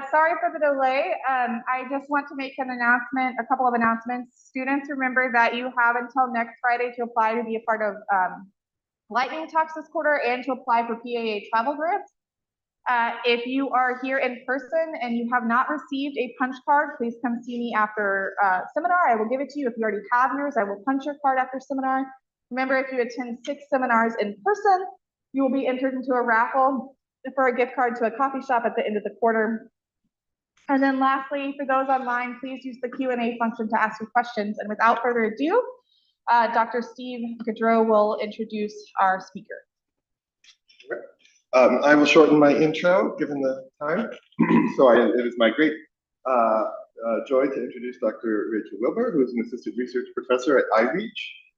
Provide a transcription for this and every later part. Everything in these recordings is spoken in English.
Sorry for the delay. I just want to make a couple of announcements. Students, remember that you have until next Friday to apply to be a part of Lightning Talks this quarter and to apply for PAA travel grants. If you are here in person and you have not received a punch card, please come see me after seminar. I will give it to you. If you already have yours, I will punch your card after seminar. Remember, if you attend 6 seminars in person, you will be entered into a raffle for a gift card to a coffee shop at the end of the quarter. And then lastly, for those online, please use the Q&A function to ask your questions. And without further ado, Dr. Steve Gaudreau will introduce our speaker. I will shorten my intro given the time. It is my great joy to introduce Dr. Rachel Wilbur, who is an assistant research professor at iReach,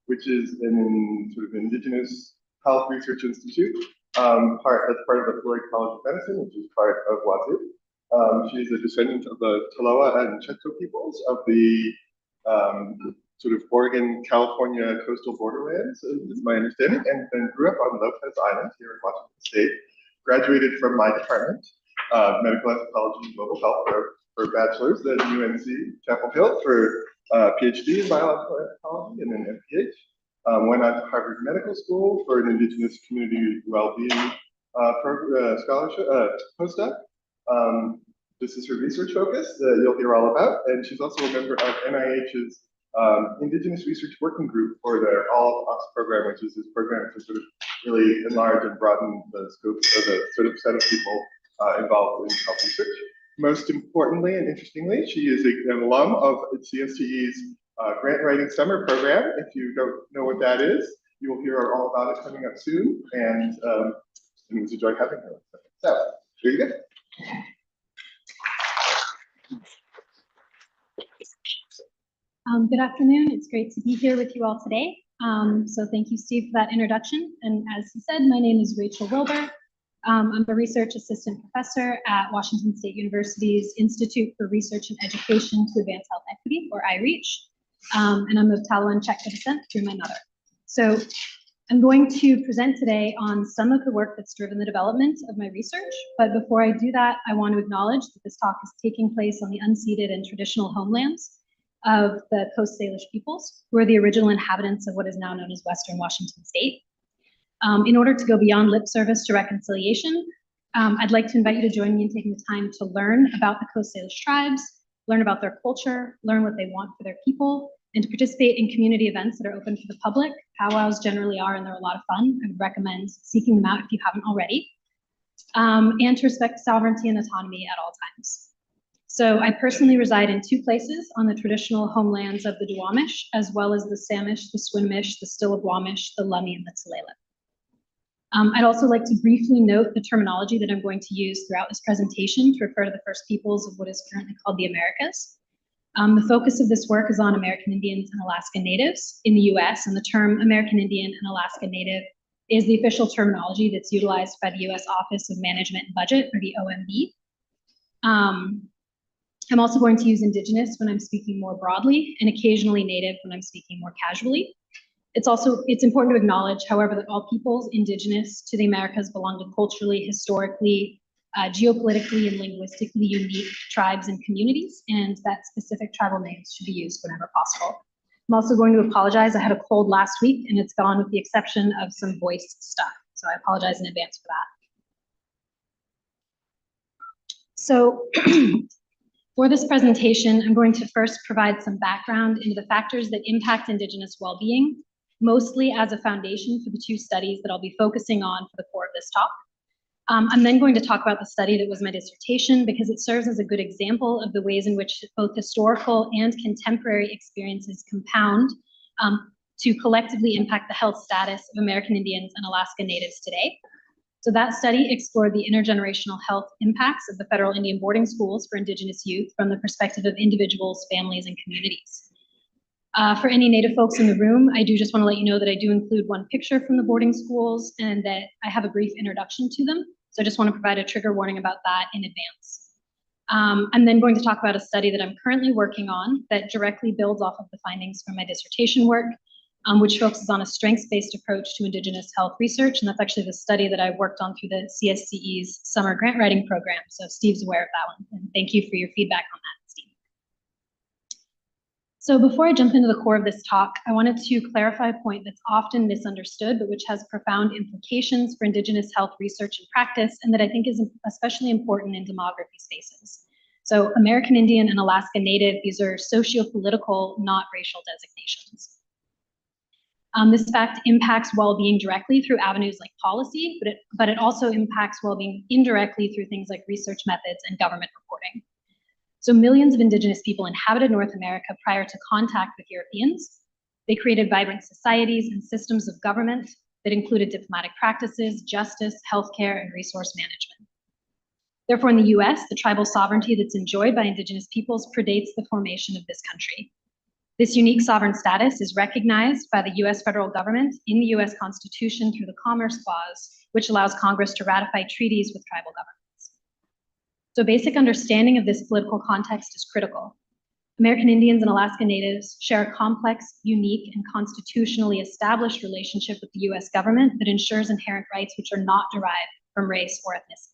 which is an sort of Indigenous Health Research Institute. That's part of the Florida College of Medicine, which is part of Wazoo. She's a descendant of the Tolowa and Chetco peoples of the sort of Oregon, California coastal borderlands, is my understanding, and then grew up on Lopez Island here in Washington State. Graduated from my department, medical anthropology and global health for bachelor's, then UNC Chapel Hill for PhD in biological anthropology and then MPH. Went on to Harvard Medical School for an Indigenous community well-being scholarship postdoc. This is her research focus that you'll hear all about, and she's also a member of NIH's Indigenous Research Working Group for their All of Us program, which is this program to sort of really enlarge and broaden the scope of the sort of set of people involved in health research. Most importantly and interestingly, she is an alum of CSDE's grant writing summer program. If you don't know what that is, you will hear all about it coming up soon, and it was a joy having her. So, here you go. Good afternoon. It's great to be here with you all today. So thank you, Steve, for that introduction. And as he said, my name is Rachel Wilbur. I'm a research assistant professor at Washington State University's Institute for Research and Education to Advance Health Equity, or iReach. And I'm of Talawan Chetco descent through my mother. So I'm going to present today on some of the work that's driven the development of my research. But before I do that, I want to acknowledge that this talk is taking place on the unceded and traditional homelands of the Coast Salish peoples, who are the original inhabitants of what is now known as Western Washington State. In order to go beyond lip service to reconciliation, I'd like to invite you to join me in taking the time to learn about the Coast Salish tribes, learn about their culture, learn what they want for their people, and to participate in community events that are open to the public. Powwows generally are, and they're a lot of fun. I would recommend seeking them out if you haven't already. And to respect sovereignty and autonomy at all times. So I personally reside in 2 places on the traditional homelands of the Duwamish, as well as the Samish, the Swinomish, the Stillaguamish, the Lummi, and the Tulalip. I'd also like to briefly note the terminology that I'm going to use throughout this presentation to refer to the first peoples of what is currently called the Americas. The focus of this work is on American Indians and Alaska Natives in the US, and the term American Indian and Alaska Native is the official terminology that's utilized by the US Office of Management and Budget, or the OMB. I'm also going to use Indigenous when I'm speaking more broadly, and occasionally Native when I'm speaking more casually. It's important to acknowledge, however, that all peoples indigenous to the Americas belong to culturally, historically, geopolitically, and linguistically unique tribes and communities, and that specific tribal names should be used whenever possible. I'm also going to apologize. I had a cold last week, and it's gone with the exception of some voice stuff, so I apologize in advance for that. So, for this presentation, I'm going to first provide some background into the factors that impact Indigenous well-being, mostly as a foundation for the 2 studies that I'll be focusing on for the core of this talk. I'm then going to talk about the study that was my dissertation because it serves as a good example of the ways in which both historical and contemporary experiences compound to collectively impact the health status of American Indians and Alaska Natives today. So that study explored the intergenerational health impacts of the federal Indian boarding schools for Indigenous youth from the perspective of individuals, families, and communities. For any Native folks in the room, I do just want to let you know that I do include 1 picture from the boarding schools and that I have a brief introduction to them. So I just want to provide a trigger warning about that in advance. I'm then going to talk about a study that I'm currently working on that directly builds off of the findings from my dissertation work. which focuses on a strengths-based approach to Indigenous health research. And that's actually the study that I worked on through the CSDE's summer grant writing program. So Steve's aware of that one. And thank you for your feedback on that, Steve. So before I jump into the core of this talk, I wanted to clarify a point that's often misunderstood, but which has profound implications for Indigenous health research and practice, and that I think is especially important in demography spaces. So American Indian and Alaska Native, these are socio-political, not racial designations. This fact impacts well-being directly through avenues like policy, but it also impacts well-being indirectly through things like research methods and government reporting. So millions of Indigenous people inhabited North America prior to contact with Europeans. They created vibrant societies and systems of government that included diplomatic practices, justice, healthcare, and resource management. Therefore, in the US, the tribal sovereignty that's enjoyed by Indigenous peoples predates the formation of this country. This unique sovereign status is recognized by the US federal government in the US Constitution through the Commerce Clause, which allows Congress to ratify treaties with tribal governments. So basic understanding of this political context is critical. American Indians and Alaska Natives share a complex, unique, and constitutionally established relationship with the US government that ensures inherent rights which are not derived from race or ethnicity.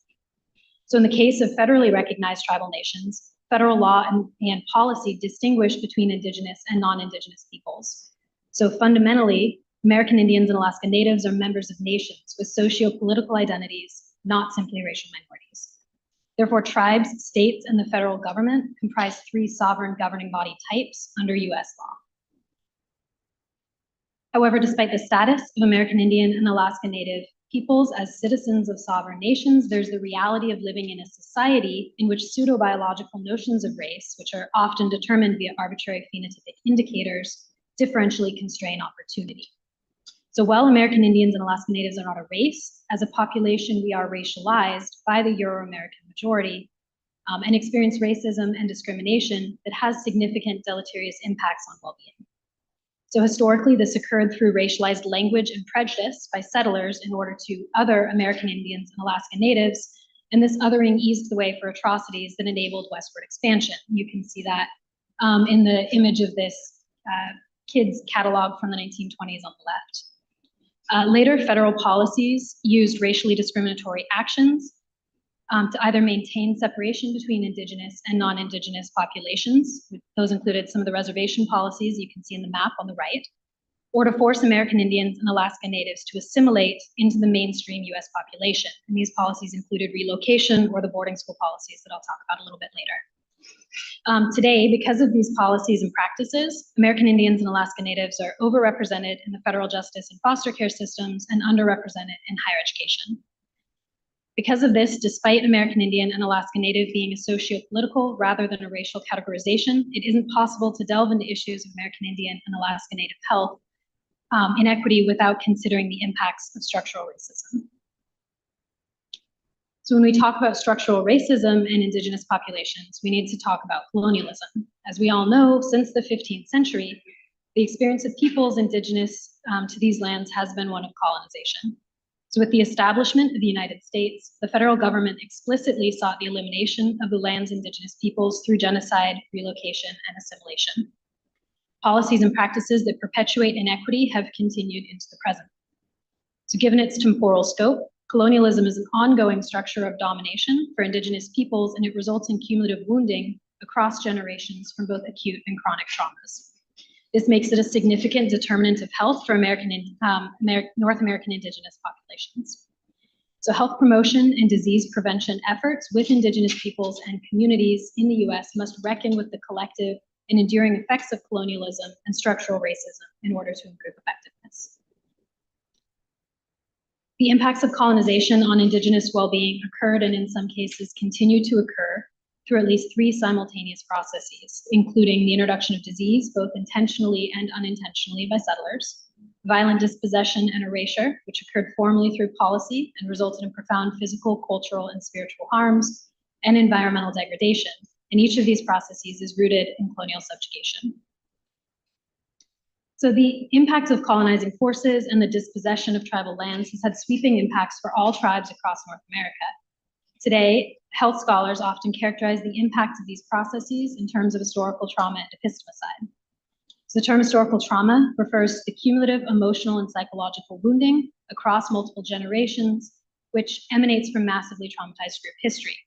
So in the case of federally recognized tribal nations, federal law and policy distinguish between Indigenous and non-Indigenous peoples. So fundamentally, American Indians and Alaska Natives are members of nations with socio-political identities, not simply racial minorities. Therefore, tribes, states, and the federal government comprise 3 sovereign governing body types under US law. However, despite the status of American Indian and Alaska Native peoples as citizens of sovereign nations, there's the reality of living in a society in which pseudo-biological notions of race, which are often determined via arbitrary phenotypic indicators, differentially constrain opportunity. So while American Indians and Alaska Natives are not a race, as a population we are racialized by the Euro-American majority and experience racism and discrimination that has significant deleterious impacts on well-being. So historically, this occurred through racialized language and prejudice by settlers in order to other American Indians and Alaska Natives, and this othering eased the way for atrocities that enabled westward expansion. You can see that in the image of this kids catalog from the 1920s on the left. Later, federal policies used racially discriminatory actions to either maintain separation between Indigenous and non-Indigenous populations. Those included some of the reservation policies you can see in the map on the right, or to force American Indians and Alaska Natives to assimilate into the mainstream US population. And these policies included relocation or the boarding school policies that I'll talk about a little bit later. Today, because of these policies and practices, American Indians and Alaska Natives are overrepresented in the federal justice and foster care systems and underrepresented in higher education. Because of this, despite American Indian and Alaska Native being a socio-political rather than a racial categorization, it isn't possible to delve into issues of American Indian and Alaska Native health inequity without considering the impacts of structural racism. So when we talk about structural racism in Indigenous populations, we need to talk about colonialism. As we all know, since the 15th century, the experience of peoples indigenous to these lands has been one of colonization. So with the establishment of the United States, the federal government explicitly sought the elimination of the land's indigenous peoples through genocide, relocation, and assimilation. Policies and practices that perpetuate inequity have continued into the present. So given its temporal scope, colonialism is an ongoing structure of domination for indigenous peoples, and it results in cumulative wounding across generations from both acute and chronic traumas. This makes it a significant determinant of health for North American Indigenous populations. So health promotion and disease prevention efforts with Indigenous peoples and communities in the US must reckon with the collective and enduring effects of colonialism and structural racism in order to improve effectiveness. The impacts of colonization on Indigenous well-being occurred and in some cases continue to occur through at least 3 simultaneous processes, including the introduction of disease, both intentionally and unintentionally by settlers, violent dispossession and erasure, which occurred formally through policy and resulted in profound physical, cultural, and spiritual harms, and environmental degradation. And each of these processes is rooted in colonial subjugation. So the impacts of colonizing forces and the dispossession of tribal lands has had sweeping impacts for all tribes across North America. Today, health scholars often characterize the impacts of these processes in terms of historical trauma and epistemicide. So the term historical trauma refers to the cumulative emotional and psychological wounding across multiple generations, which emanates from massively traumatized group history.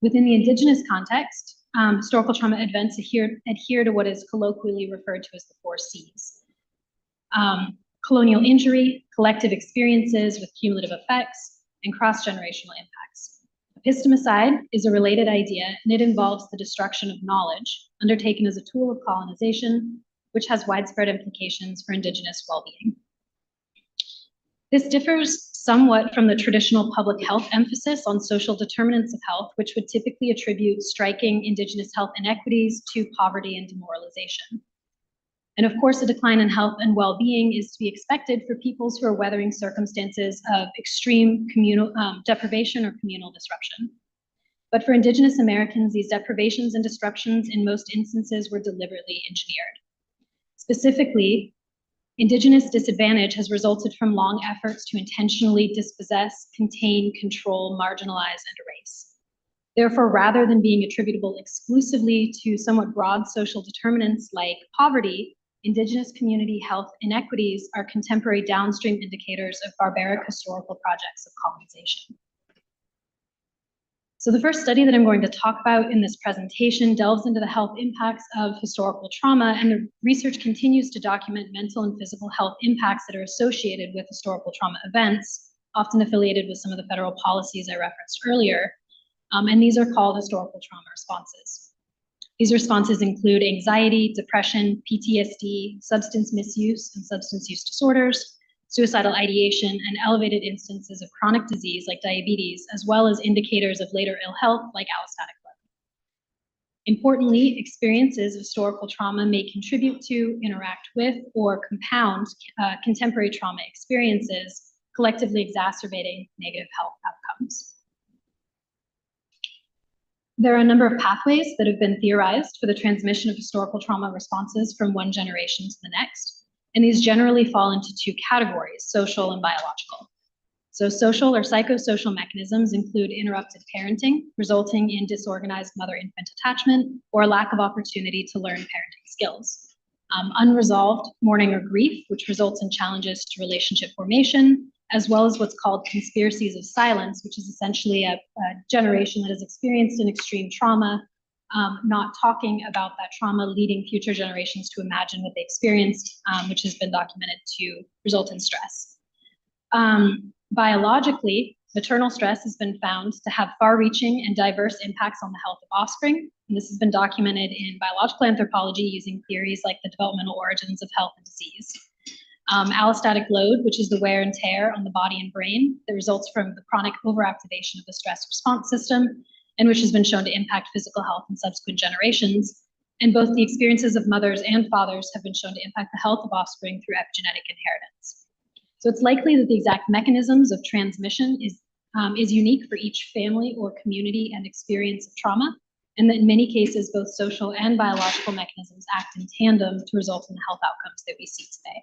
Within the Indigenous context, historical trauma events adhere to what is colloquially referred to as the 4 C's. Colonial injury, collective experiences with cumulative effects, and cross-generational impacts. Epistemicide is a related idea, and it involves the destruction of knowledge undertaken as a tool of colonization, which has widespread implications for Indigenous well-being. This differs somewhat from the traditional public health emphasis on social determinants of health, which would typically attribute striking Indigenous health inequities to poverty and demoralization. And of course, a decline in health and well-being is to be expected for peoples who are weathering circumstances of extreme communal deprivation or communal disruption. But for Indigenous Americans, these deprivations and disruptions in most instances were deliberately engineered. Specifically, Indigenous disadvantage has resulted from long efforts to intentionally dispossess, contain, control, marginalize, and erase. Therefore, rather than being attributable exclusively to somewhat broad social determinants like poverty, Indigenous community health inequities are contemporary downstream indicators of barbaric historical projects of colonization. So the first study that I'm going to talk about in this presentation delves into the health impacts of historical trauma, and the research continues to document mental and physical health impacts that are associated with historical trauma events, often affiliated with some of the federal policies I referenced earlier, and these are called historical trauma responses. These responses include anxiety, depression, PTSD, substance misuse and substance use disorders, suicidal ideation, and elevated instances of chronic disease like diabetes, as well as indicators of later ill health like allostatic lead. Importantly, experiences of historical trauma may contribute to, interact with, or compound contemporary trauma experiences, collectively exacerbating negative health outcomes. There are a number of pathways that have been theorized for the transmission of historical trauma responses from one generation to the next. And these generally fall into 2 categories, social and biological. So social or psychosocial mechanisms include interrupted parenting, resulting in disorganized mother-infant attachment or a lack of opportunity to learn parenting skills. Unresolved mourning or grief, which results in challenges to relationship formation, as well as what's called conspiracies of silence, which is essentially a generation that has experienced an extreme trauma, not talking about that trauma, leading future generations to imagine what they experienced, which has been documented to result in stress. Biologically, maternal stress has been found to have far-reaching and diverse impacts on the health of offspring, and this has been documented in biological anthropology using theories like the developmental origins of health and disease. Allostatic load, which is the wear and tear on the body and brain that results from the chronic overactivation of the stress response system, and which has been shown to impact physical health in subsequent generations. And both the experiences of mothers and fathers have been shown to impact the health of offspring through epigenetic inheritance. So it's likely that the exact mechanisms of transmission is unique for each family or community and experience of trauma, and that in many cases, both social and biological mechanisms act in tandem to result in the health outcomes that we see today.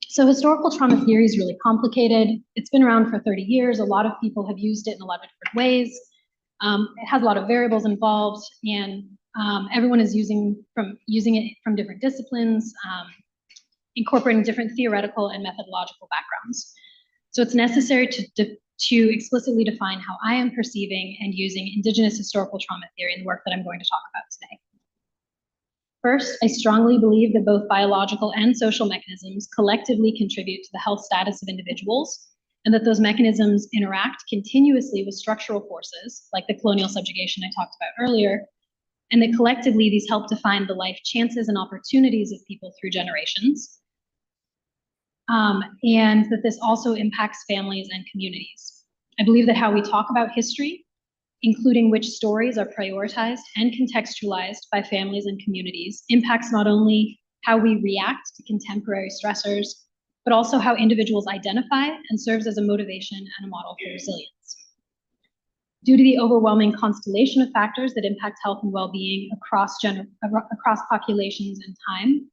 So historical trauma theory is really complicated. It's been around for 30 years. A lot of people have used it in a lot of different ways. It has a lot of variables involved, and everyone is using it from different disciplines, incorporating different theoretical and methodological backgrounds. So it's necessary to explicitly define how I am perceiving and using Indigenous historical trauma theory in the work that I'm going to talk about today. First, I strongly believe that both biological and social mechanisms collectively contribute to the health status of individuals, and that those mechanisms interact continuously with structural forces, like the colonial subjugation I talked about earlier, and that collectively these help define the life chances and opportunities of people through generations, and that this also impacts families and communities. I believe that how we talk about history, including which stories are prioritized and contextualized by families and communities, impacts not only how we react to contemporary stressors, but also how individuals identify and serves as a motivation and a model for resilience. Due to the overwhelming constellation of factors that impact health and well-being across populations and time,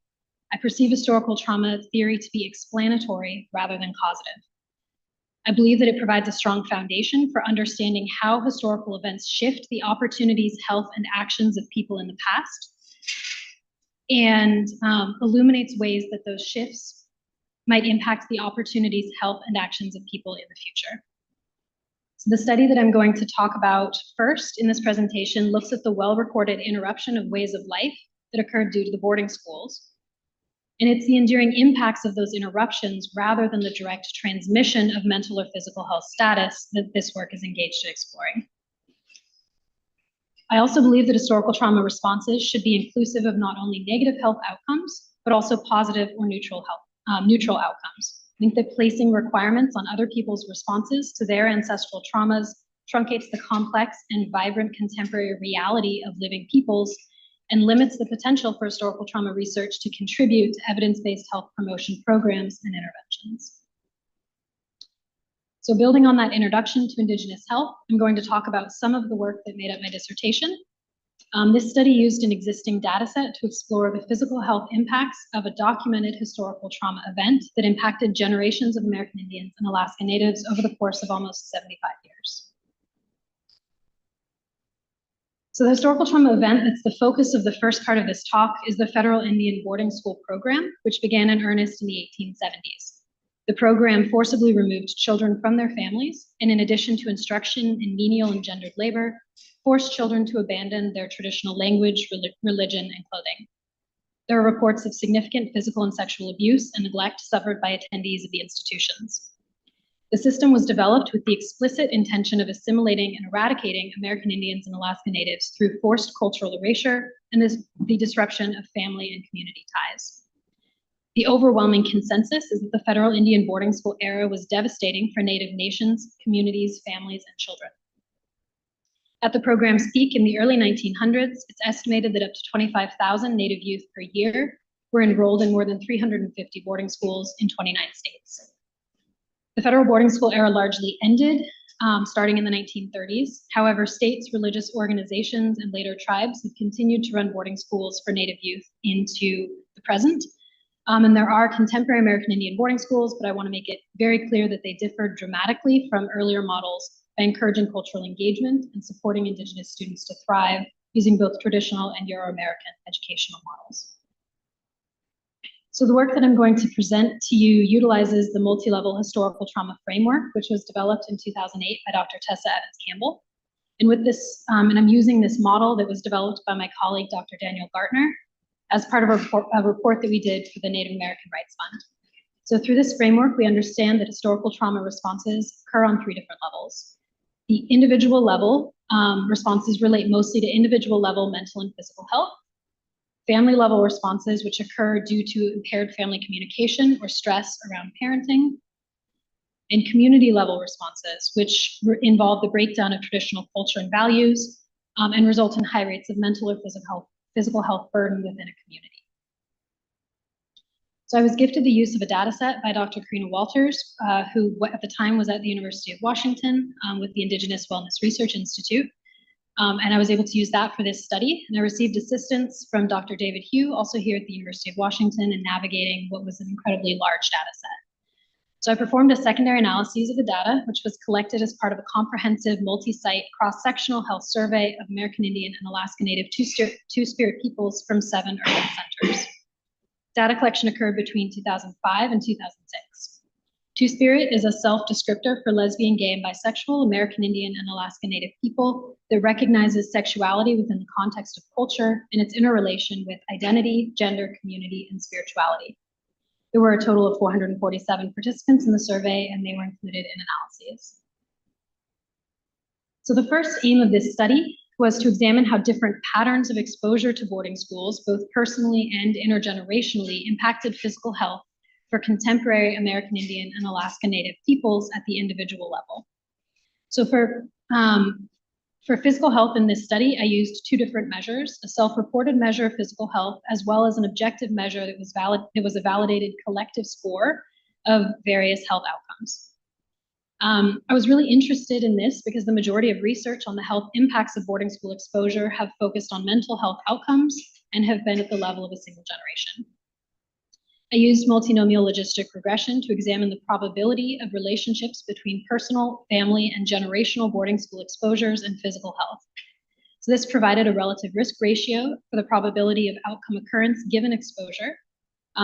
I perceive historical trauma theory to be explanatory rather than causative. I believe that it provides a strong foundation for understanding how historical events shift the opportunities, health, and actions of people in the past, and illuminates ways that those shifts might impact the opportunities, health, and actions of people in the future. So the study that I'm going to talk about first in this presentation looks at the well-recorded interruption of ways of life that occurred due to the boarding schools. And it's the enduring impacts of those interruptions rather than the direct transmission of mental or physical health status that this work is engaged in exploring. I also believe that historical trauma responses should be inclusive of not only negative health outcomes, but also positive or neutral outcomes. I think that placing requirements on other people's responses to their ancestral traumas truncates the complex and vibrant contemporary reality of living peoples and limits the potential for historical trauma research to contribute to evidence-based health promotion programs and interventions. So building on that introduction to Indigenous health, I'm going to talk about some of the work that made up my dissertation. This study used an existing data set to explore the physical health impacts of a documented historical trauma event that impacted generations of American Indians and Alaska Natives over the course of almost 75 years. So the historical trauma event that's the focus of the first part of this talk is the Federal Indian Boarding School Program, which began in earnest in the 1870s. The program forcibly removed children from their families, and in addition to instruction in menial and gendered labor, forced children to abandon their traditional language, religion, and clothing. There are reports of significant physical and sexual abuse and neglect suffered by attendees of the institutions. The system was developed with the explicit intention of assimilating and eradicating American Indians and Alaska Natives through forced cultural erasure and the disruption of family and community ties. The overwhelming consensus is that the Federal Indian Boarding School era was devastating for Native nations, communities, families, and children. At the program's peak in the early 1900s, it's estimated that up to 25,000 Native youth per year were enrolled in more than 350 boarding schools in 29 states. The federal boarding school era largely ended, starting in the 1930s. However, states, religious organizations, and later tribes have continued to run boarding schools for Native youth into the present. And there are contemporary American Indian boarding schools, but I want to make it very clear that they differ dramatically from earlier models by encouraging cultural engagement and supporting Indigenous students to thrive using both traditional and Euro-American educational models. So the work that I'm going to present to you utilizes the multi-level historical trauma framework, which was developed in 2008 by Dr. Tessa Evans-Campbell. And with this, and I'm using this model that was developed by my colleague, Dr. Daniel Gartner, as part of a report that we did for the Native American Rights Fund. So through this framework, we understand that historical trauma responses occur on three different levels. The individual level responses relate mostly to individual level mental and physical health. Family level responses, which occur due to impaired family communication or stress around parenting. And community level responses, which involve the breakdown of traditional culture and values and result in high rates of mental or physical health burden within a community. So I was gifted the use of a data set by Dr. Karina Walters, who at the time was at the University of Washington with the Indigenous Wellness Research Institute. And I was able to use that for this study. And I received assistance from Dr. David Hugh, also here at the University of Washington, in navigating what was an incredibly large data set. So I performed a secondary analysis of the data, which was collected as part of a comprehensive multi-site cross-sectional health survey of American Indian and Alaska Native Two-Spirit peoples from 7 urban centers. Data collection occurred between 2005 and 2006. Two-Spirit is a self-descriptor for lesbian, gay, and bisexual American Indian and Alaska Native people that recognizes sexuality within the context of culture and its interrelation with identity, gender, community, and spirituality. There were a total of 447 participants in the survey, and they were included in analyses. So the first aim of this study was to examine how different patterns of exposure to boarding schools, both personally and intergenerationally, impacted physical health for contemporary American Indian and Alaska Native peoples at the individual level. So for physical health in this study, I used 2 different measures, a self-reported measure of physical health, as well as an objective measure that was a validated collective score of various health outcomes. I was really interested in this because the majority of research on the health impacts of boarding school exposure have focused on mental health outcomes and have been at the level of a single generation. I used multinomial logistic regression to examine the probability of relationships between personal, family, and generational boarding school exposures and physical health. So this provided a relative risk ratio for the probability of outcome occurrence given exposure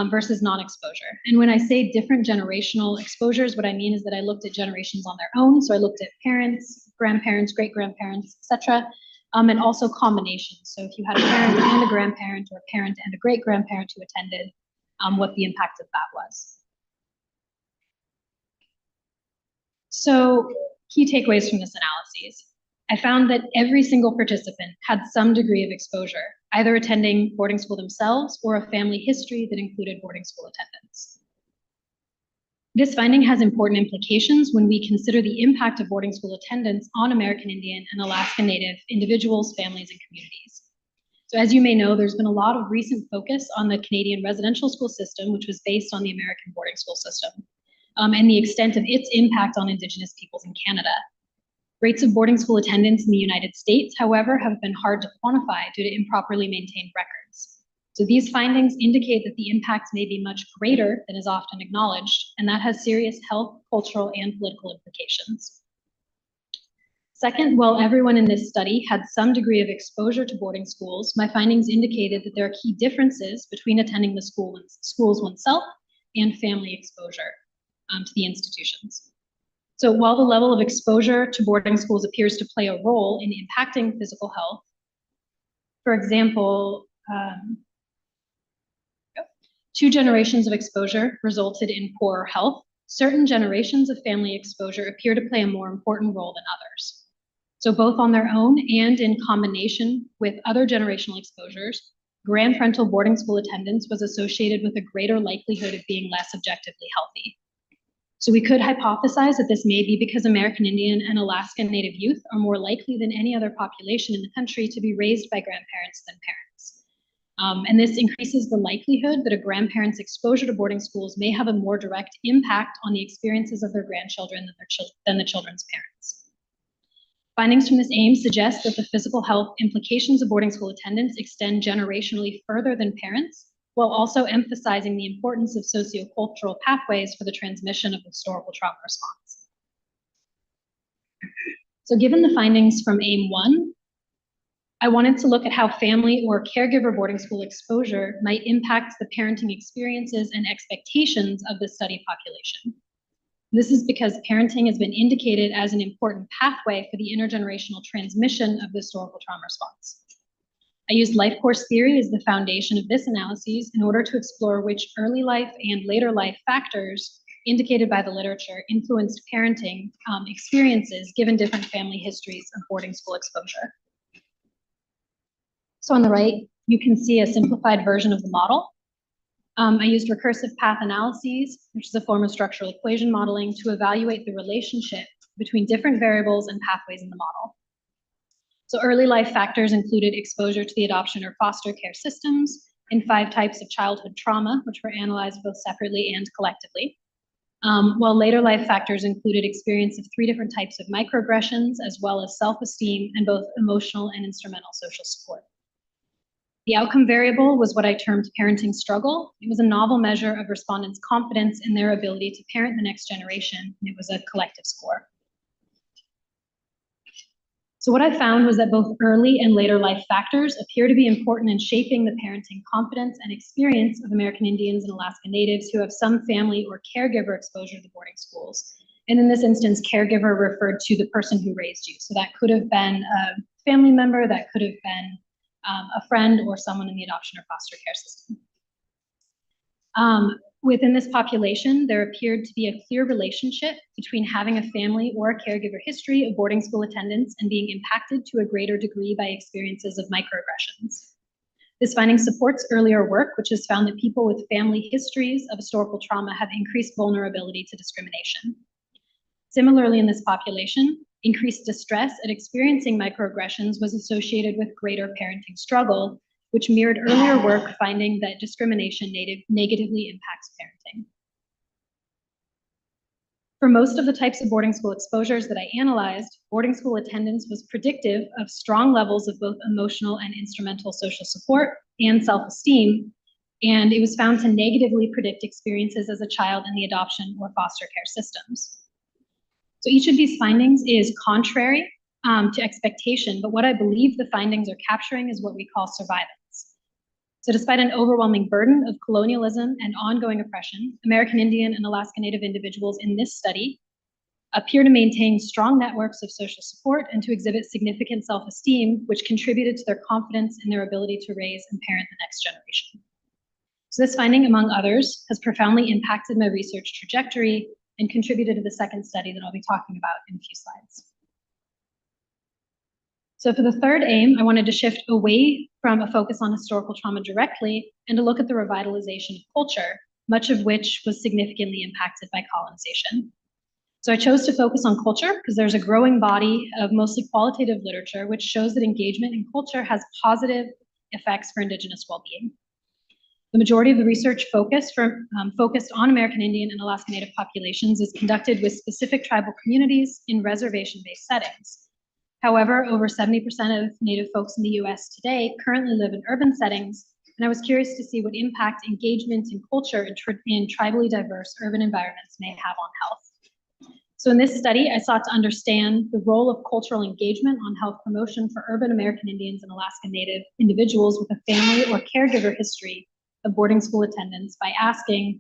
versus non-exposure. And when I say different generational exposures, what I mean is that I looked at generations on their own. So I looked at parents, grandparents, great-grandparents, etc., and also combinations. So if you had a parent and a grandparent, or a parent and a great-grandparent who attended, what the impact of that was. So key takeaways from this analysis. I found that every single participant had some degree of exposure, either attending boarding school themselves or a family history that included boarding school attendance. This finding has important implications when we consider the impact of boarding school attendance on American Indian and Alaska Native individuals, families, and communities. So as you may know, there's been a lot of recent focus on the Canadian residential school system, which was based on the American boarding school system, and the extent of its impact on Indigenous peoples in Canada. Rates of boarding school attendance in the United States, however, have been hard to quantify due to improperly maintained records. So these findings indicate that the impact may be much greater than is often acknowledged, and that has serious health, cultural, and political implications. Second, while everyone in this study had some degree of exposure to boarding schools, my findings indicated that there are key differences between attending the schools oneself and family exposure to the institutions. So while the level of exposure to boarding schools appears to play a role in impacting physical health, for example, 2 generations of exposure resulted in poorer health, certain generations of family exposure appear to play a more important role than others. So both on their own and in combination with other generational exposures, grandparental boarding school attendance was associated with a greater likelihood of being less objectively healthy. So we could hypothesize that this may be because American Indian and Alaska Native youth are more likely than any other population in the country to be raised by grandparents than parents. And this increases the likelihood that a grandparent's exposure to boarding schools may have a more direct impact on the experiences of their grandchildren than the children's parents. Findings from this aim suggest that the physical health implications of boarding school attendance extend generationally further than parents, while also emphasizing the importance of sociocultural pathways for the transmission of historical trauma response. So given the findings from AIM 1, I wanted to look at how family or caregiver boarding school exposure might impact the parenting experiences and expectations of the study population. This is because parenting has been indicated as an important pathway for the intergenerational transmission of the historical trauma response. I used life course theory as the foundation of this analysis in order to explore which early life and later life factors indicated by the literature influenced parenting experiences given different family histories of boarding school exposure. So on the right, you can see a simplified version of the model. I used recursive path analyses, which is a form of structural equation modeling, to evaluate the relationship between different variables and pathways in the model. So early life factors included exposure to the adoption or foster care systems and 5 types of childhood trauma, which were analyzed both separately and collectively. While later life factors included experience of 3 different types of microaggressions, as well as self-esteem and both emotional and instrumental social support. The outcome variable was what I termed parenting struggle. It was a novel measure of respondents' confidence in their ability to parent the next generation, and it was a collective score. So what I found was that both early and later life factors appear to be important in shaping the parenting confidence and experience of American Indians and Alaska Natives who have some family or caregiver exposure to boarding schools. And in this instance, caregiver referred to the person who raised you. So that could have been a family member, that could have been a friend, or someone in the adoption or foster care system. Within this population, there appeared to be a clear relationship between having a family or a caregiver history of boarding school attendance and being impacted to a greater degree by experiences of microaggressions. This finding supports earlier work, which has found that people with family histories of historical trauma have increased vulnerability to discrimination. Similarly, in this population, increased distress at experiencing microaggressions was associated with greater parenting struggle, which mirrored earlier work finding that discrimination negatively impacts parenting. For most of the types of boarding school exposures that I analyzed, boarding school attendance was predictive of strong levels of both emotional and instrumental social support and self-esteem, and it was found to negatively predict experiences as a child in the adoption or foster care systems. So each of these findings is contrary to expectation, but what I believe the findings are capturing is what we call survivance. So despite an overwhelming burden of colonialism and ongoing oppression, American Indian and Alaska Native individuals in this study appear to maintain strong networks of social support and to exhibit significant self-esteem, which contributed to their confidence in their ability to raise and parent the next generation. So this finding, among others, has profoundly impacted my research trajectory and contributed to the second study that I'll be talking about in a few slides. So for the third aim, I wanted to shift away from a focus on historical trauma directly and to look at the revitalization of culture, much of which was significantly impacted by colonization. So I chose to focus on culture because there's a growing body of mostly qualitative literature which shows that engagement in culture has positive effects for Indigenous well-being. The majority of the research focused on American Indian and Alaska Native populations is conducted with specific tribal communities in reservation-based settings. However, over 70% of Native folks in the US today currently live in urban settings, and I was curious to see what impact engagement in culture in tribally diverse urban environments may have on health. So in this study, I sought to understand the role of cultural engagement on health promotion for urban American Indians and Alaska Native individuals with a family or caregiver history of boarding school attendance by asking,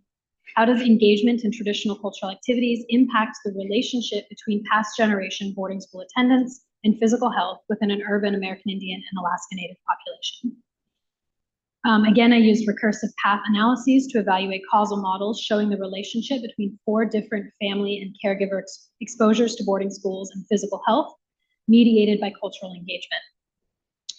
how does engagement in traditional cultural activities impact the relationship between past generation boarding school attendance and physical health within an urban American Indian and Alaska Native population? Again, I used recursive path analyses to evaluate causal models showing the relationship between 4 different family and caregiver exposures to boarding schools and physical health, mediated by cultural engagement.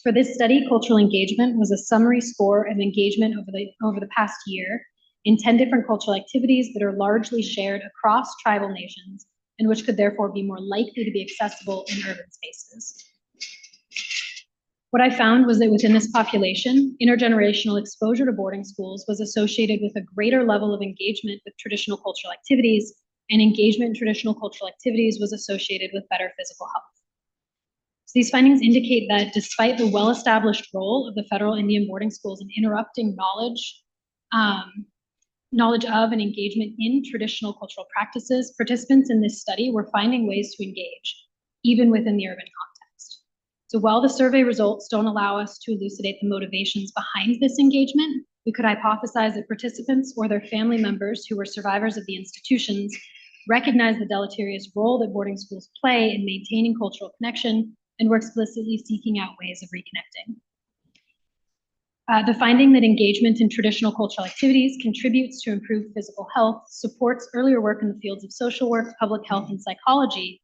For this study, cultural engagement was a summary score of engagement over the past year in 10 different cultural activities that are largely shared across tribal nations and which could therefore be more likely to be accessible in urban spaces. What I found was that within this population, intergenerational exposure to boarding schools was associated with a greater level of engagement with traditional cultural activities, and engagement in traditional cultural activities was associated with better physical health. So these findings indicate that despite the well-established role of the federal Indian boarding schools in interrupting knowledge of and engagement in traditional cultural practices, participants in this study were finding ways to engage, even within the urban context. So while the survey results don't allow us to elucidate the motivations behind this engagement, we could hypothesize that participants or their family members who were survivors of the institutions recognize the deleterious role that boarding schools play in maintaining cultural connection and were explicitly seeking out ways of reconnecting. The finding that engagement in traditional cultural activities contributes to improved physical health supports earlier work in the fields of social work, public health, and psychology,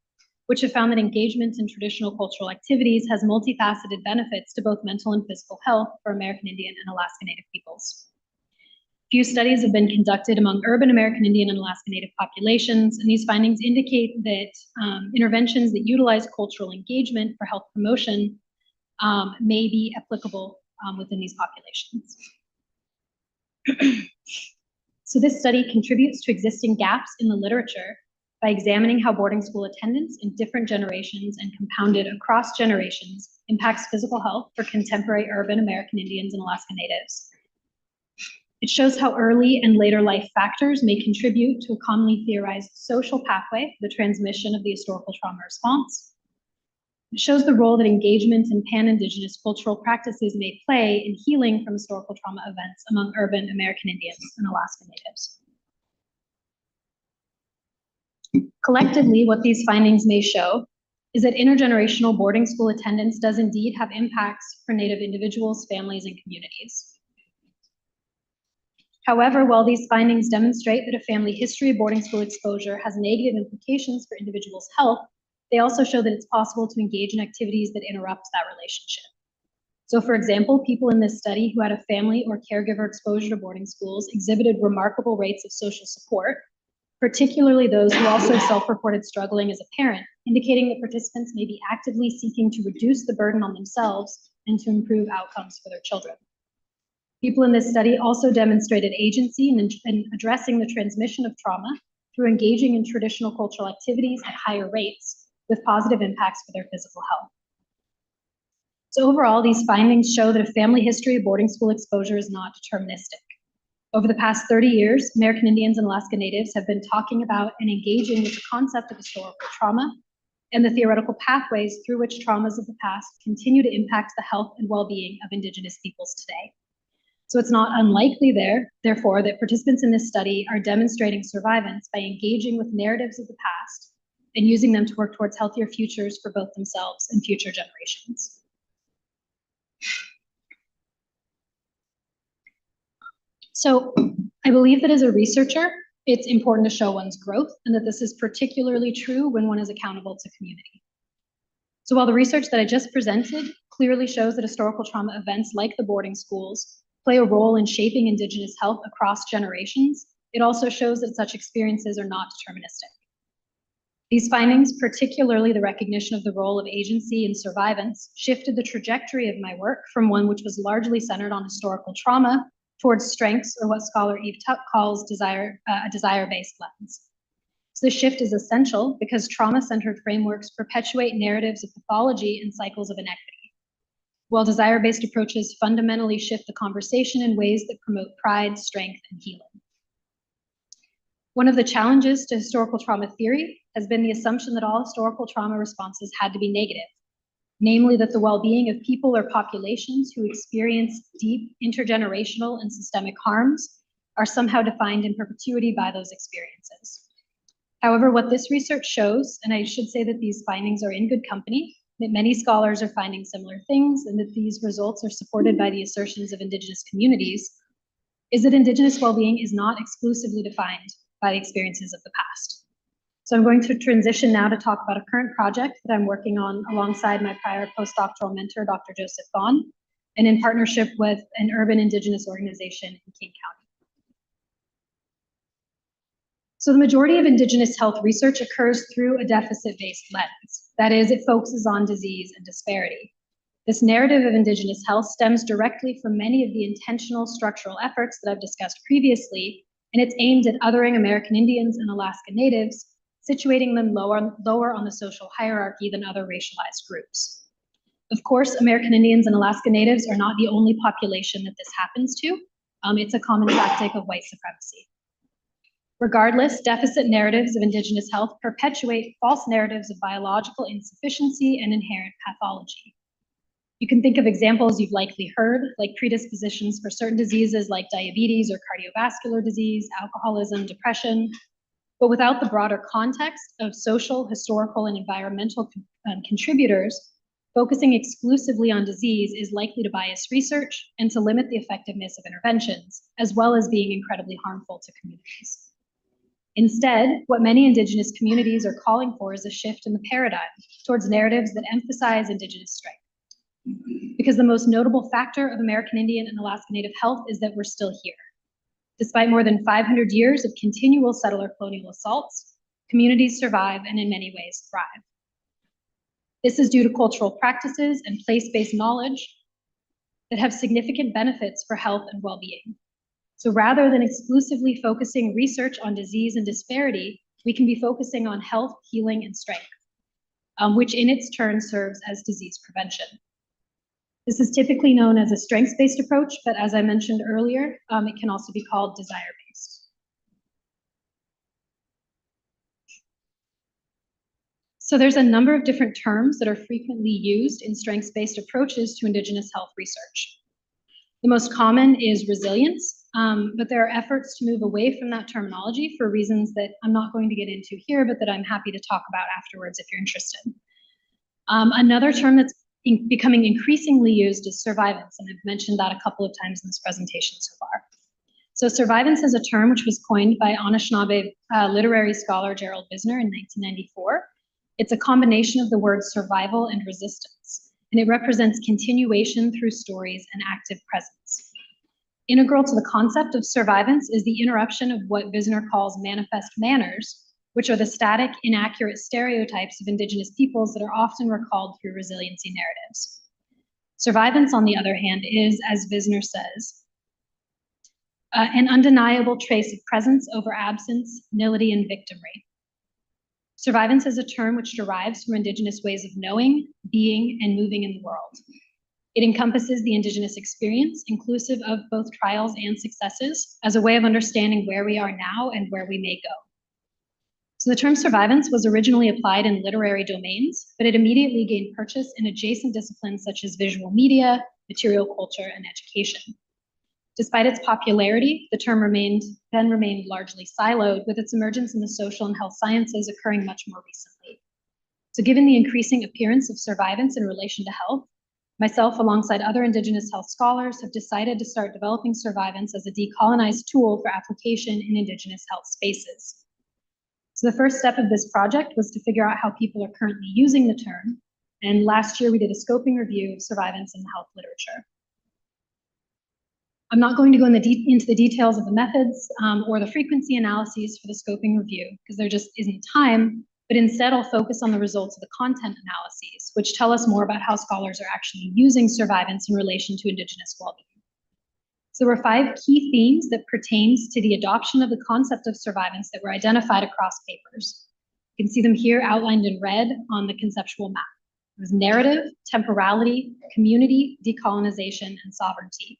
which have found that engagement in traditional cultural activities has multifaceted benefits to both mental and physical health for American Indian and Alaska Native peoples. Few studies have been conducted among urban American Indian and Alaska Native populations, and these findings indicate that interventions that utilize cultural engagement for health promotion may be applicable within these populations. So this study contributes to existing gaps in the literature by examining how boarding school attendance in different generations and compounded across generations impacts physical health for contemporary urban American Indians and Alaska Natives. It shows how early and later life factors may contribute to a commonly theorized social pathway for the transmission of the historical trauma response. It shows the role that engagement in pan-Indigenous cultural practices may play in healing from historical trauma events among urban American Indians and Alaska Natives. Collectively, what these findings may show is that intergenerational boarding school attendance does indeed have impacts for Native individuals, families, and communities. However, while these findings demonstrate that a family history of boarding school exposure has negative implications for individuals' health, they also show that it's possible to engage in activities that interrupt that relationship. So for example, people in this study who had a family or caregiver exposure to boarding schools exhibited remarkable rates of social support, particularly those who also self-reported struggling as a parent, indicating that participants may be actively seeking to reduce the burden on themselves and to improve outcomes for their children. People in this study also demonstrated agency in addressing the transmission of trauma through engaging in traditional cultural activities at higher rates, with positive impacts for their physical health. So overall, these findings show that a family history of boarding school exposure is not deterministic. Over the past 30 years, American Indians and Alaska Natives have been talking about and engaging with the concept of historical trauma and the theoretical pathways through which traumas of the past continue to impact the health and well-being of Indigenous peoples today. So it's not unlikely therefore, that participants in this study are demonstrating survivance by engaging with narratives of the past and using them to work towards healthier futures for both themselves and future generations. So I believe that as a researcher, it's important to show one's growth, and that this is particularly true when one is accountable to community. So while the research that I just presented clearly shows that historical trauma events like the boarding schools play a role in shaping Indigenous health across generations, it also shows that such experiences are not deterministic. These findings, particularly the recognition of the role of agency in survivance, shifted the trajectory of my work from one which was largely centered on historical trauma towards strengths, or what scholar Eve Tuck calls a desire-based lens. So this shift is essential because trauma-centered frameworks perpetuate narratives of pathology and cycles of inequity, while desire-based approaches fundamentally shift the conversation in ways that promote pride, strength, and healing. One of the challenges to historical trauma theory has been the assumption that all historical trauma responses had to be negative, namely that the well-being of people or populations who experience deep intergenerational and systemic harms are somehow defined in perpetuity by those experiences. However, what this research shows, and I should say that these findings are in good company, that many scholars are finding similar things, and that these results are supported by the assertions of Indigenous communities, is that Indigenous well-being is not exclusively defined by the experiences of the past. So I'm going to transition now to talk about a current project that I'm working on alongside my prior postdoctoral mentor, Dr. Joseph Thon, and in partnership with an urban Indigenous organization in King County. So the majority of Indigenous health research occurs through a deficit-based lens. That is, it focuses on disease and disparity. This narrative of Indigenous health stems directly from many of the intentional structural efforts that I've discussed previously, and it's aimed at othering American Indians and Alaska Natives, situating them lower on the social hierarchy than other racialized groups. Of course, American Indians and Alaska Natives are not the only population that this happens to. It's a common tactic of white supremacy. Regardless, deficit narratives of Indigenous health perpetuate false narratives of biological insufficiency and inherent pathology. You can think of examples you've likely heard, like predispositions for certain diseases like diabetes or cardiovascular disease, alcoholism, depression, but without the broader context of social, historical, and environmental contributors, focusing exclusively on disease is likely to bias research and to limit the effectiveness of interventions, as well as being incredibly harmful to communities. Instead, what many Indigenous communities are calling for is a shift in the paradigm towards narratives that emphasize Indigenous strength. Because the most notable factor of American Indian and Alaska Native health is that we're still here. Despite more than 500 years of continual settler colonial assaults, communities survive and in many ways thrive. This is due to cultural practices and place-based knowledge that have significant benefits for health and well-being. So rather than exclusively focusing research on disease and disparity, we can be focusing on health, healing, and strength, which in its turn serves as disease prevention. This is typically known as a strengths-based approach, but as I mentioned earlier, it can also be called desire-based. So there's a number of different terms that are frequently used in strengths-based approaches to Indigenous health research. The most common is resilience, but there are efforts to move away from that terminology for reasons that I'm not going to get into here, but that I'm happy to talk about afterwards if you're interested. Another term that's becoming increasingly used is survivance, and I've mentioned that a couple of times in this presentation so far. So survivance is a term which was coined by Anishinaabe literary scholar Gerald Visner in 1994. It's a combination of the words survival and resistance, and it represents continuation through stories and active presence. Integral to the concept of survivance is the interruption of what Visner calls manifest manners, which are the static, inaccurate stereotypes of Indigenous peoples that are often recalled through resiliency narratives. Survivance, on the other hand, is, as Visner says, an undeniable trace of presence over absence, nility, and victimry. Survivance is a term which derives from Indigenous ways of knowing, being, and moving in the world. It encompasses the Indigenous experience, inclusive of both trials and successes, as a way of understanding where we are now and where we may go. So the term survivance was originally applied in literary domains, but it immediately gained purchase in adjacent disciplines such as visual media, material culture, and education. Despite its popularity, the term remained largely siloed, with its emergence in the social and health sciences occurring much more recently. So given the increasing appearance of survivance in relation to health, myself, alongside other Indigenous health scholars, have decided to start developing survivance as a decolonized tool for application in Indigenous health spaces. So the first step of this project was to figure out how people are currently using the term, and last year we did a scoping review of survivance in the health literature. I'm not going to go into the details of the methods or the frequency analyses for the scoping review, because there just isn't time, but instead I'll focus on the results of the content analyses, which tell us more about how scholars are actually using survivance in relation to Indigenous well-being. So there were 5 key themes that pertains to the adoption of the concept of survivance that were identified across papers. You can see them here outlined in red on the conceptual map. It was narrative, temporality, community, decolonization, and sovereignty.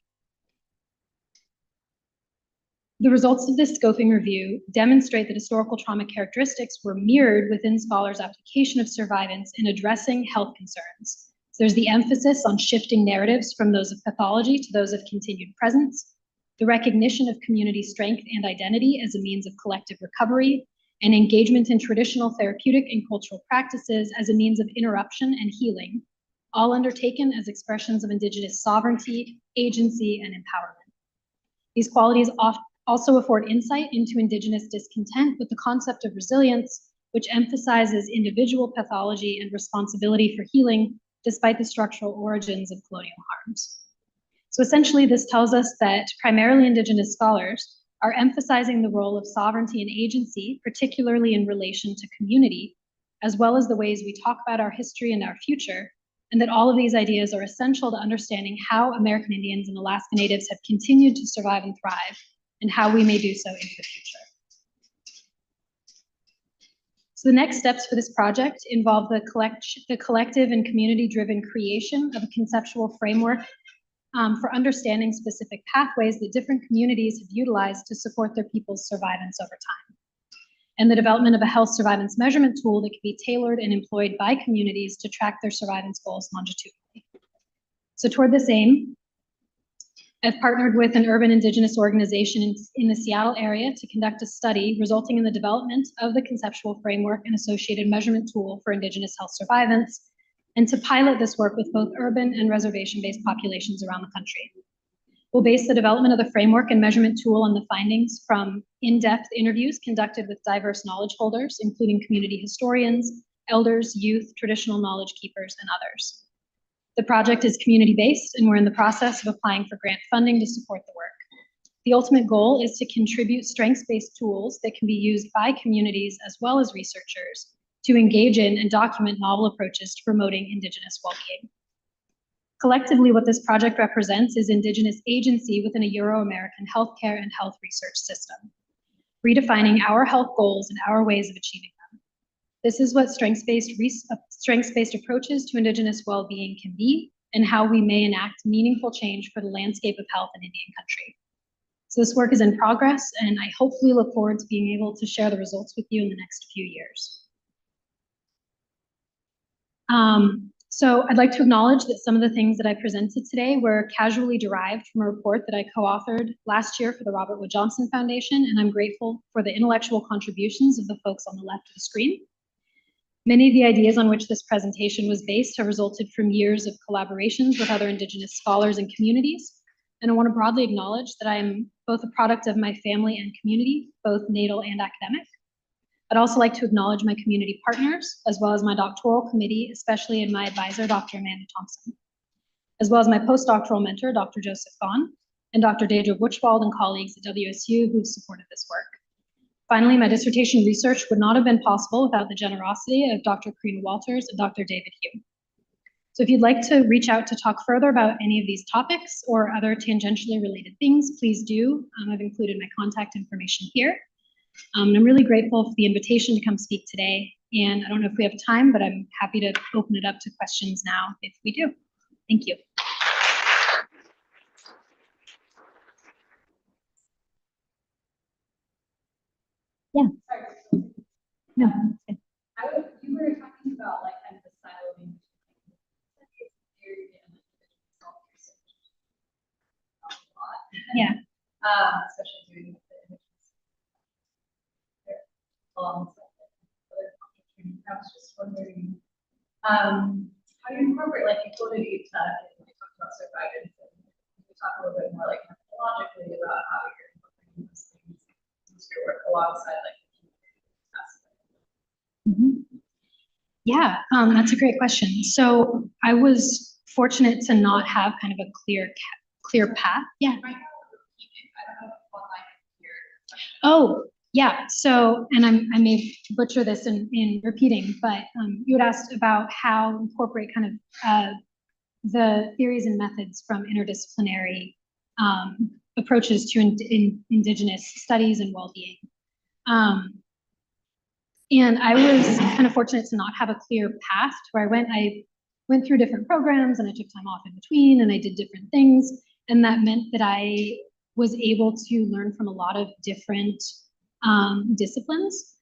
The results of this scoping review demonstrate that historical trauma characteristics were mirrored within scholars' application of survivance in addressing health concerns. So there's the emphasis on shifting narratives from those of pathology to those of continued presence, the recognition of community strength and identity as a means of collective recovery, and engagement in traditional therapeutic and cultural practices as a means of interruption and healing, all undertaken as expressions of Indigenous sovereignty, agency, and empowerment. These qualities also afford insight into Indigenous discontent with the concept of resilience, which emphasizes individual pathology and responsibility for healing despite the structural origins of colonial harms. So essentially, this tells us that primarily Indigenous scholars are emphasizing the role of sovereignty and agency, particularly in relation to community, as well as the ways we talk about our history and our future, and that all of these ideas are essential to understanding how American Indians and Alaska Natives have continued to survive and thrive, and how we may do so into the future. So the next steps for this project involve the collective and community-driven creation of a conceptual framework for understanding specific pathways that different communities have utilized to support their people's survivance over time, and the development of a health survivance measurement tool that can be tailored and employed by communities to track their survivance goals longitudinally. So toward this aim, I've partnered with an urban Indigenous organization in the Seattle area to conduct a study resulting in the development of the conceptual framework and associated measurement tool for Indigenous health survivance, and to pilot this work with both urban and reservation-based populations around the country. We'll base the development of the framework and measurement tool on the findings from in-depth interviews conducted with diverse knowledge holders, including community historians, elders, youth, traditional knowledge keepers, and others. The project is community-based, and we're in the process of applying for grant funding to support the work. The ultimate goal is to contribute strengths-based tools that can be used by communities as well as researchers to engage in and document novel approaches to promoting Indigenous well-being. Collectively, what this project represents is Indigenous agency within a Euro-American healthcare and health research system, redefining our health goals and our ways of achieving them. This is what strengths-based approaches to Indigenous well-being can be, and how we may enact meaningful change for the landscape of health in Indian country. So this work is in progress, and I hopefully look forward to being able to share the results with you in the next few years. So I'd like to acknowledge that some of the things that I presented today were casually derived from a report that I co-authored last year for the Robert Wood Johnson Foundation, and I'm grateful for the intellectual contributions of the folks on the left of the screen. Many of the ideas on which this presentation was based have resulted from years of collaborations with other Indigenous scholars and communities, and I want to broadly acknowledge that I am both a product of my family and community, both natal and academic. I'd also like to acknowledge my community partners, as well as my doctoral committee, especially in my advisor, Dr. Amanda Thompson, as well as my postdoctoral mentor, Dr. Joseph Gahn, and Dr. Deidre Buchwald and colleagues at WSU who've supported this work. Finally, my dissertation research would not have been possible without the generosity of Dr. Karina Walters and Dr. David Hugh. So if you'd like to reach out to talk further about any of these topics or other tangentially related things, please do. I've included my contact information here. I'm really grateful for the invitation to come speak today. And I don't know if we have time, but I'm happy to open it up to questions now if we do. Thank you. Yeah. No. Okay. You were talking about like kind of the siloing Yeah. especially doing the images alongside other content training. I was just wondering how you incorporate, like you quoted Ita and we talked about survivance, and we talk a little bit more like methodologically about how you're incorporating those things into your work alongside like the community aspect. Yeah, that's a great question. So I was fortunate to not have kind of a clear path. Yeah. Oh, yeah. So, and I may butcher this in repeating, but you had asked about how incorporate kind of the theories and methods from interdisciplinary approaches to Indigenous studies and well-being. And I was kind of fortunate to not have a clear path where I went through different programs and I took time off in between and I did different things. And that meant that I was able to learn from a lot of different disciplines.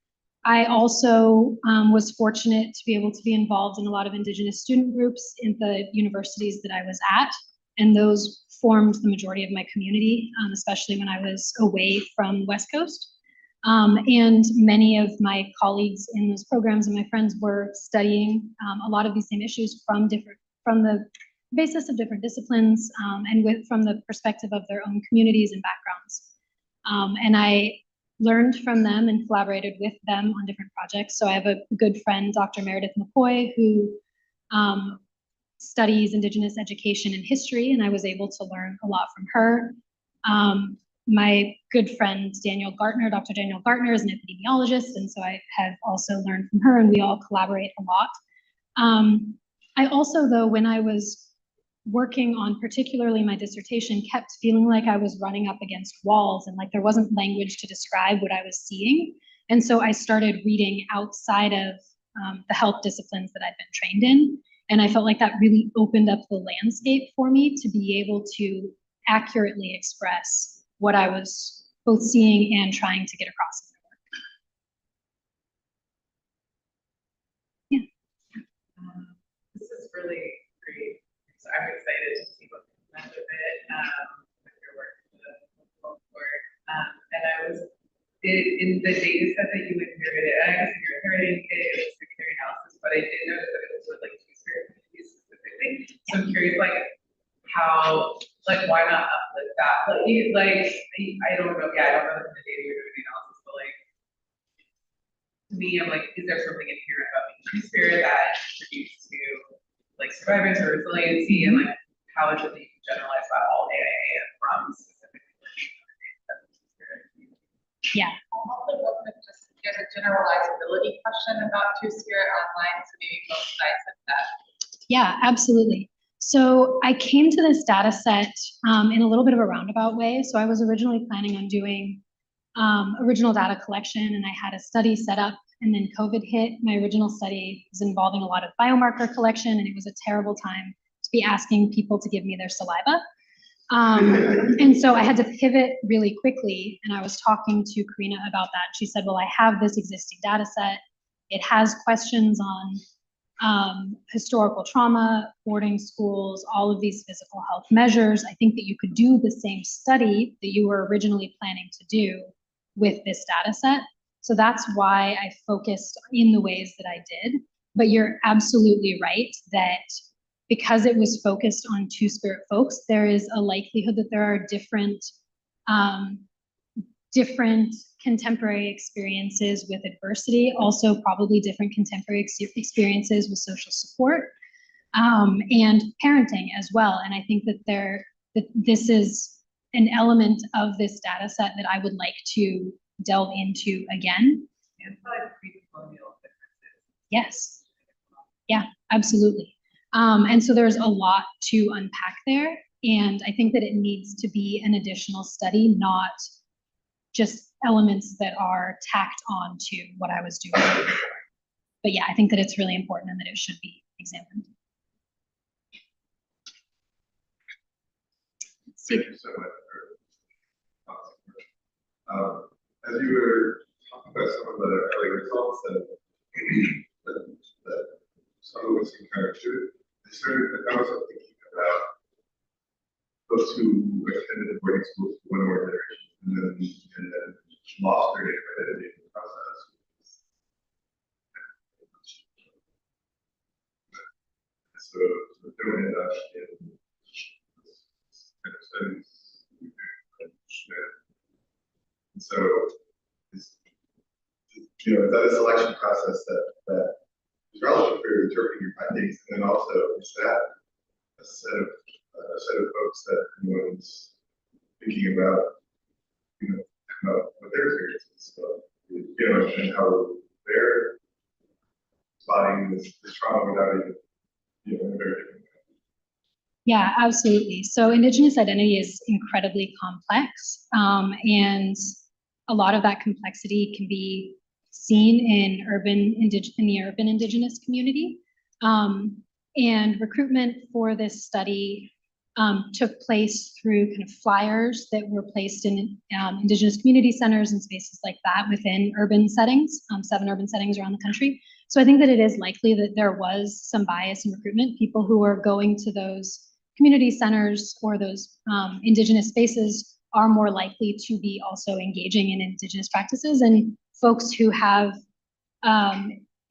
I also was fortunate to be able to be involved in a lot of Indigenous student groups in the universities that I was at. And those formed the majority of my community, especially when I was away from the West Coast. And many of my colleagues in those programs and my friends were studying a lot of these same issues from the basis of different disciplines and from the perspective of their own communities and backgrounds. And I learned from them and collaborated with them on different projects. So I have a good friend, Dr. Meredith McCoy, who studies Indigenous education and history, and I was able to learn a lot from her. My good friend, Daniel Gartner, Dr. Daniel Gartner is an epidemiologist, and so I have also learned from her, and we all collaborate a lot. I also, though, when I was working on particularly my dissertation, kept feeling like I was running up against walls and like there wasn't language to describe what I was seeing. And so I started reading outside of the health disciplines that I'd been trained in. And I felt like that really opened up the landscape for me to be able to accurately express what I was both seeing and trying to get across in my work. Yeah. This is really great. So I'm excited to see what comes out of it with your work with the board. And I was in the data set that you inherited, I guess you're inheriting it was secondary analysis, but I did notice that it was with like two-spirit communities specifically. So I'm curious, like how, like why not uplift that? Like I don't know, yeah, I don't know the data you're doing the analysis, but like to me, I'm like, is there something inherent about being two-spirit that contributes to like survivors or resiliency, and like how is it that you can generalize that all AIA and from specifically two-spirit? Yeah. I'm also hoping to just get a generalizability question about two-spirit online, so maybe both sides of that. Yeah, absolutely. So I came to this data set in a little bit of a roundabout way. So I was originally planning on doing original data collection, and I had a study set up, and then COVID hit. My original study was involving a lot of biomarker collection, and it was a terrible time to be asking people to give me their saliva. And so I had to pivot really quickly, and I was talking to Karina about that. She said, well, I have this existing data set. It has questions on historical trauma, boarding schools, all of these physical health measures. I think that you could do the same study that you were originally planning to do with this data set. So that's why I focused in the ways that I did. But you're absolutely right that because it was focused on two-spirit folks, there is a likelihood that there are different contemporary experiences with adversity, also probably different contemporary experiences with social support and parenting as well. And I think that this is an element of this data set that I would like to delve into again. And probably pre-colonial differences. Yes. Yeah, absolutely. And so there's a lot to unpack there. And I think that it needs to be an additional study, not just elements that are tacked on to what I was doing before. But yeah, I think that it's really important and that it should be examined. Thank you so much for as you were talking some of the early results that some of us encountered, I was also thinking about folks who attended boarding schools for one or more generations and then lost their native identity in the process. So don't end up in kind of studies. And so it's, that is a selection process that is relevant for interpreting your findings, and then also is that a set of folks that anyone's thinking about, about what their experiences, and how they're spotting this trauma without even, in a very different way. Yeah, absolutely. So Indigenous identity is incredibly complex, and a lot of that complexity can be seen in the urban Indigenous community. And recruitment for this study took place through kind of flyers that were placed in Indigenous community centers and spaces like that within urban settings, 7 urban settings around the country. So I think that it is likely that there was some bias in recruitment. People who are going to those community centers or those Indigenous spaces are more likely to be also engaging in Indigenous practices, and folks who have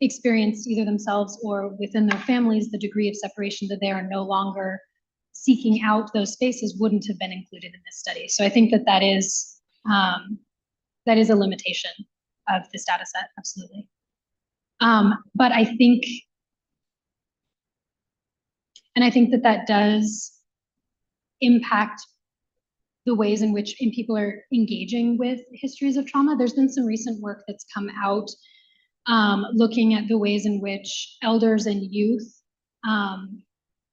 experienced either themselves or within their families the degree of separation that they are no longer seeking out those spaces wouldn't have been included in this study. So I think that that is a limitation of this data set, absolutely. But I think that does impact the ways in which people are engaging with histories of trauma. There's been some recent work that's come out looking at the ways in which elders and youth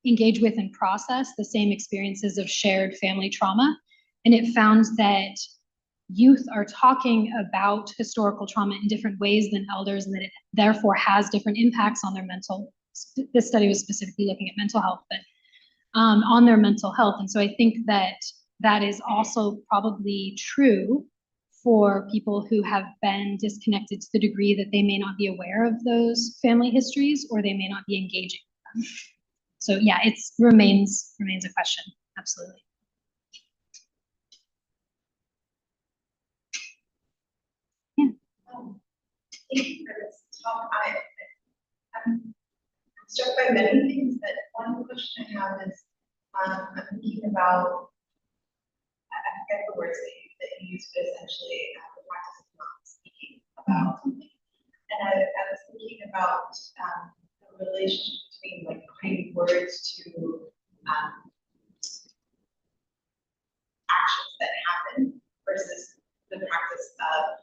engage with and process the same experiences of shared family trauma. And it found that youth are talking about historical trauma in different ways than elders, and that it therefore has different impacts on their mental. This study was specifically looking at mental health, but on their mental health. And so I think that that is also probably true for people who have been disconnected to the degree that they may not be aware of those family histories, or they may not be engaging with them. So yeah, it remains a question, absolutely. Yeah. Thank you for this talk. I'm struck by many things, but one question I have is, I'm thinking about, I forget the words that you used, but essentially the practice of not speaking about something. And I was thinking about the relationship between like putting words to actions that happen versus the practice of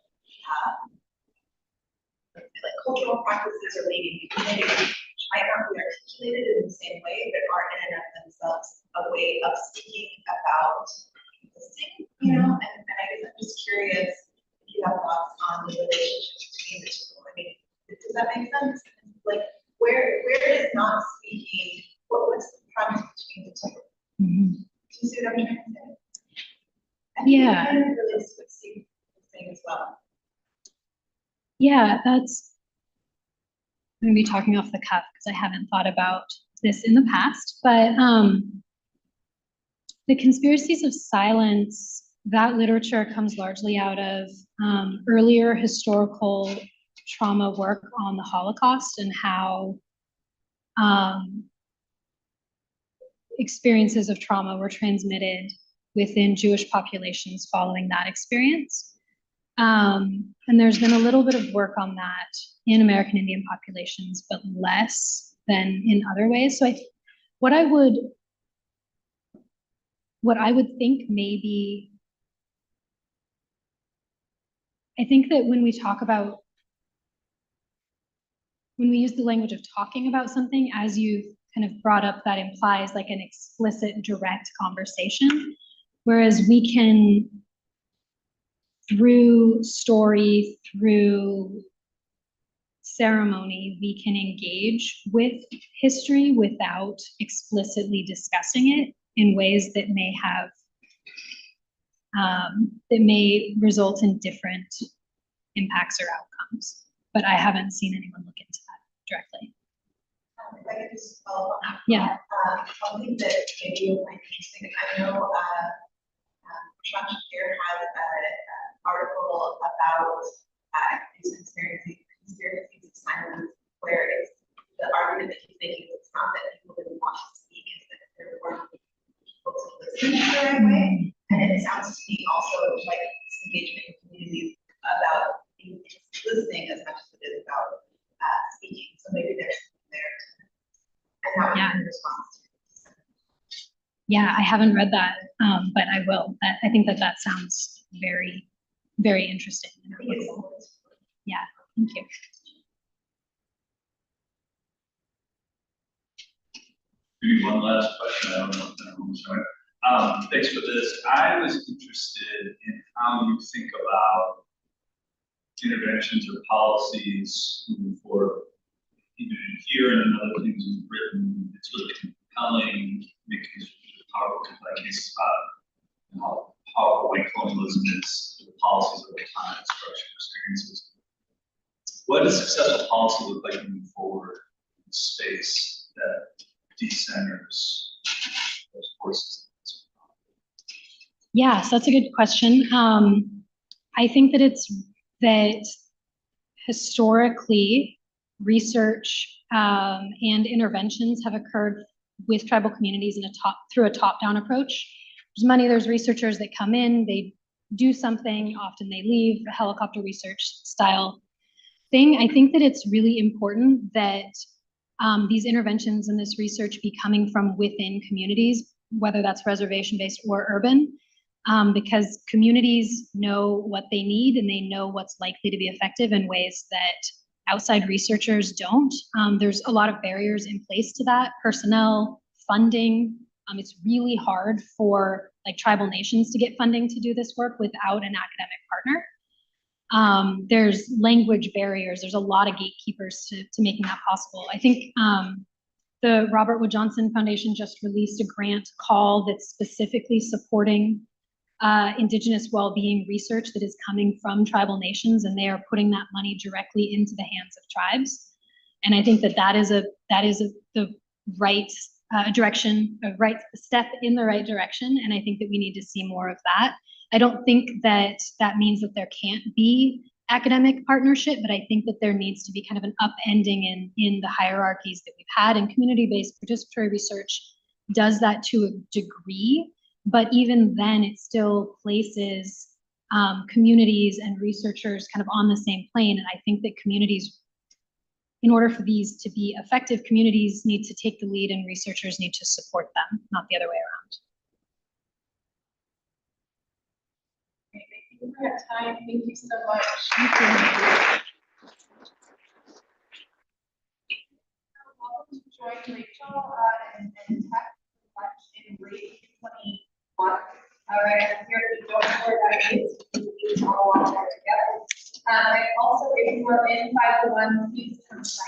like cultural practices or maybe community, which might not be articulated in the same way, but are in and of themselves a way of speaking about existing, and I guess I'm just curious if you have thoughts on the relationship between the two. I mean, does that make sense? Like, where is not speaking? What's the premise between the two? Mm-hmm. Do you see what I'm trying to say? Yeah. I think it relates to what Steve was saying as well. Yeah, I'm going to be talking off the cuff because I haven't thought about this in the past, but the conspiracies of silence, that literature comes largely out of earlier historical trauma work on the Holocaust and how experiences of trauma were transmitted within Jewish populations following that experience. And there's been a little bit of work on that in American Indian populations, but less than in other ways. So what I would think maybe, I think that when we use the language of talking about something, as you've kind of brought up, that implies like an explicit, direct conversation, whereas we can, through story, through ceremony, we can engage with history without explicitly discussing it in ways that may have, that may result in different impacts or outcomes. But I haven't seen anyone look into that directly. If I could just follow up on that. Yeah. Something that maybe you might be interesting, I know, Sean Shakir has an article about these conspiracies of silence, where it's the argument that he's making is not that people didn't want to speak, is that there weren't people to listen the right way. And it sounds to me also like this engagement in communities about listening as much as it is about speaking. So maybe there's something there. And that would be in response to. Yeah, I haven't read that, but I will. I think that sounds very, very interesting. And applicable. Yeah, thank you. Maybe one last question. I don't know if that was right. Thanks for this. I was interested in how you think about interventions or policies moving forward. Even here and in other things you've written, it's really compelling, making powerful cases about how white colonialism is, the policies over time, structural experiences. What does successful policy look like moving forward in space that decenters those forces? Yeah, so that's a good question. I think that historically research and interventions have occurred with tribal communities through a top-down approach. There's researchers that come in, they do something, often they leave, a helicopter research style thing. I think that it's really important that these interventions and this research be coming from within communities, whether that's reservation-based or urban, because communities know what they need and they know what's likely to be effective in ways that outside researchers don't. There's a lot of barriers in place to that, personnel, funding. It's really hard for like tribal nations to get funding to do this work without an academic partner. There's language barriers. There's a lot of gatekeepers to making that possible. I think the Robert Wood Johnson Foundation just released a grant call that's specifically supporting Indigenous well-being research that is coming from tribal nations, and they are putting that money directly into the hands of tribes. And I think that is the right direction, a right step in the right direction. And I think that we need to see more of that. I don't think that means that there can't be academic partnership, but I think that there needs to be kind of an upending in the hierarchies that we've had, and community-based participatory research does that to a degree. But even then, it still places communities and researchers kind of on the same plane. And I think that communities, in order for these to be effective, communities need to take the lead and researchers need to support them, not the other way around. We're at time. Thank you so much. Thank you. Welcome to join Rachel and Tech in grade 21. All right, I'm here to join her that is all on there together. And also, if you are in 501, please come sign